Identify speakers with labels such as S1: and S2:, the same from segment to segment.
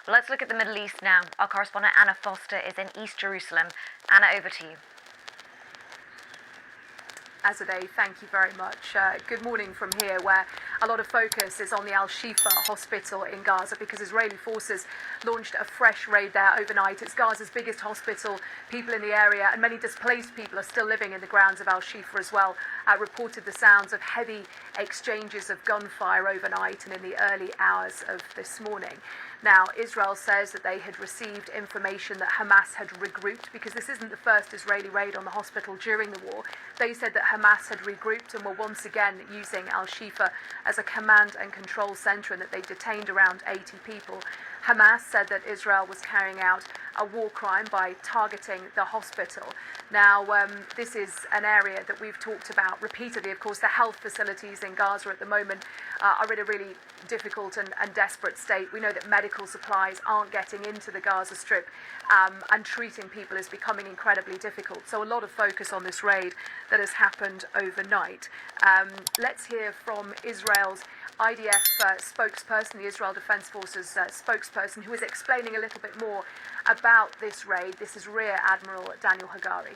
S1: Let's look at the Middle East now. Our correspondent Anna Foster is in East Jerusalem. Anna, over to you.
S2: Azadeh, thank you very much. Good morning from here, where a lot of focus is on the al-Shifa hospital in Gaza because Israeli forces launched a fresh raid there overnight. It's Gaza's biggest hospital. People in the area and many displaced people are still living in the grounds of al-Shifa as well. Reported the sounds of heavy exchanges of gunfire overnight and in the early hours of this morning. Now, Israel says that they had received information that Hamas had regrouped, because this isn't the first Israeli raid on the hospital during the war. They said that Hamas had regrouped and were once again using al-Shifa as a command and control centre, and that they detained around 80 people. Hamas said that Israel was carrying out a war crime by targeting the hospital. Now, this is an area that we've talked about repeatedly. Of course, the health facilities in Gaza at the moment are in a really difficult and desperate state. We know that medical supplies aren't getting into the Gaza Strip, and treating people is becoming incredibly difficult. So a lot of focus on this raid that has happened overnight. Let's hear from Israel's IDF spokesperson, the Israel Defense Forces spokesperson, who is explaining a little bit more about this raid. This is Rear Admiral Daniel Hagari.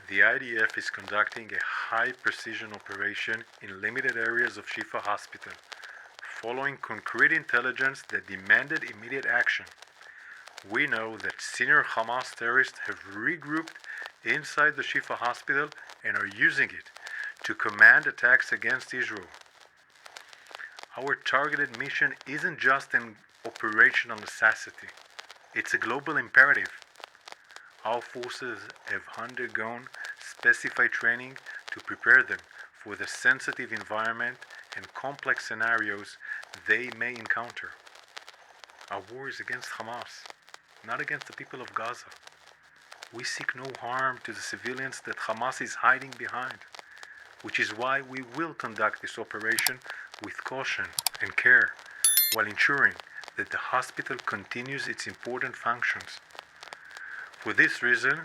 S3: The IDF is conducting a high-precision operation in limited areas of Shifahospital, following concrete intelligence that demanded immediate action. We know that senior Hamas terrorists have regrouped inside the Shifahospital and are using it to command attacks against Israel. Our targeted mission isn't just an operational necessity, it's a global imperative. Our forces have undergone specified training to prepare them for the sensitive environment and complex scenarios they may encounter. Our war is against Hamas, not against the people of Gaza. We seek no harm to the civilians that Hamas is hiding behind, which is why we will conduct this operation with caution and care, while ensuring that the hospital continues its important functions. For this reason,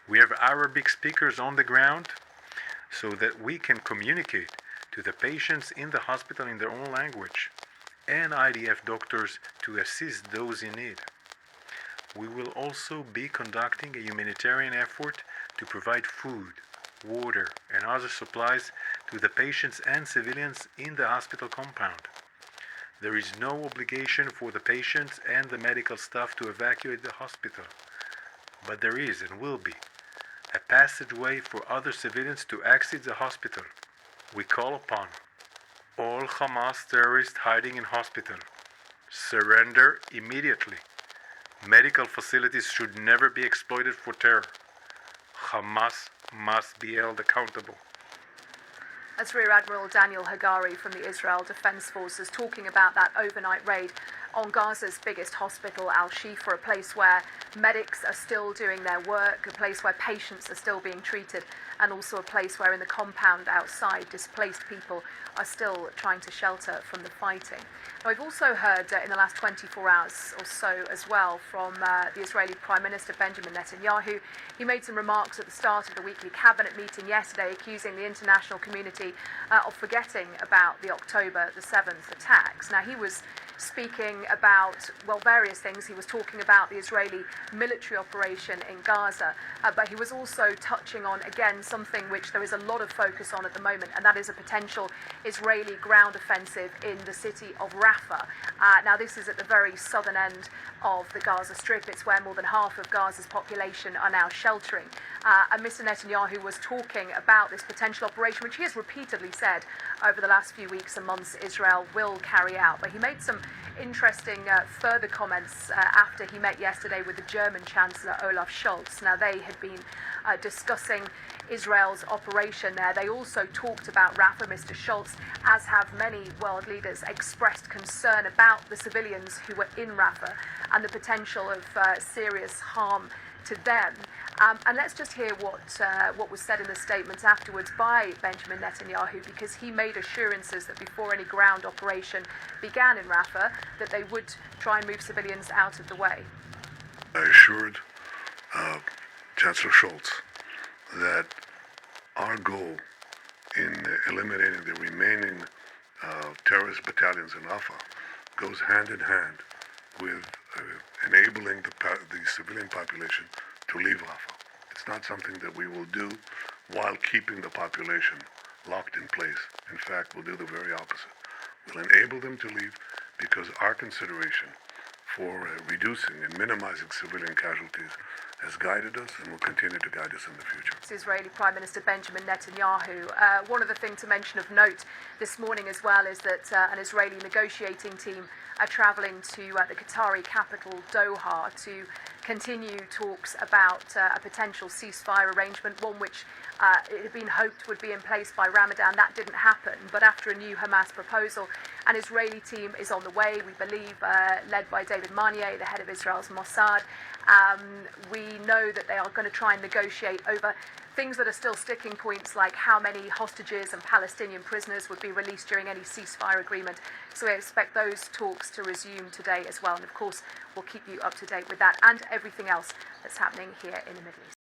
S3: we have Arabic speakers on the ground so that we can communicate to the patients in the hospital in their own language, and IDF doctors to assist those in need. We will also be conducting a humanitarian effort to provide food, water, and other supplies to the patients and civilians in the hospital compound. There is no obligation for the patients and the medical staff to evacuate the hospital, but there is and will be a passageway for other civilians to exit the hospital. We call upon all Hamas terrorists hiding in hospital, surrender immediately. Medical facilities should never be exploited for terror. Hamas must be held accountable.
S2: That's Rear Admiral Daniel Hagari from the Israel Defense Forces talking about that overnight raid on Gaza's biggest hospital, al-Shifa, a place where medics are still doing their work, a place where patients are still being treated, and also a place where in the compound outside displaced people are still trying to shelter from the fighting. Now, we've also heard in the last 24 hours or so as well from the Israeli Prime Minister Benjamin Netanyahu. He made some remarks at the start of the weekly cabinet meeting yesterday, accusing the international community of forgetting about the October the 7th attacks. Now, he was speaking about, well, various things. He was talking about the Israeli military operation in Gaza, but he was also touching on, again, something which there is a lot of focus on at the moment, and that is a potential Israeli ground offensive in the city of Rafah. Now, this is at the very southern end of the Gaza Strip. It's where more than half of Gaza's population are now sheltering. And Mr. Netanyahu was talking about this potential operation, which he has repeatedly said over the last few weeks and months Israel will carry out. But he made some interesting further comments after he met yesterday with the German Chancellor Olaf Scholz. Now, they had been discussing Israel's operation there. They also talked about Rafah. Mr. Scholz, as have many world leaders, expressed concern about the civilians who were in Rafah and the potential of serious harm to them. And let's just hear what was said in the statements afterwards by Benjamin Netanyahu, because he made assurances that before any ground operation began in Rafah, that they would try and move civilians out of the way.
S4: I assured Chancellor Scholz that our goal in eliminating the remaining terrorist battalions in Rafah goes hand in hand with enabling the civilian population to leave Rafah. It's not something that we will do while keeping the population locked in place. In fact, we'll do the very opposite. We'll enable them to leave because our consideration for reducing and minimizing civilian casualties has guided us and will continue to guide us in the future.
S2: It's Israeli Prime Minister Benjamin Netanyahu. One other thing to mention of note this morning as well is that an Israeli negotiating team are travelling to the Qatari capital Doha to continue talks about a potential ceasefire arrangement, one which it had been hoped would be in place by Ramadan. That didn't happen, but after a new Hamas proposal, an Israeli team is on the way, we believe, led by David Marnier, the head of Israel's Mossad. We know that they are going to try and negotiate over things that are still sticking points, like how many hostages and Palestinian prisoners would be released during any ceasefire agreement. So we expect those talks to resume today as well. And of course, we'll keep you up to date with that and everything else that's happening here in the Middle East.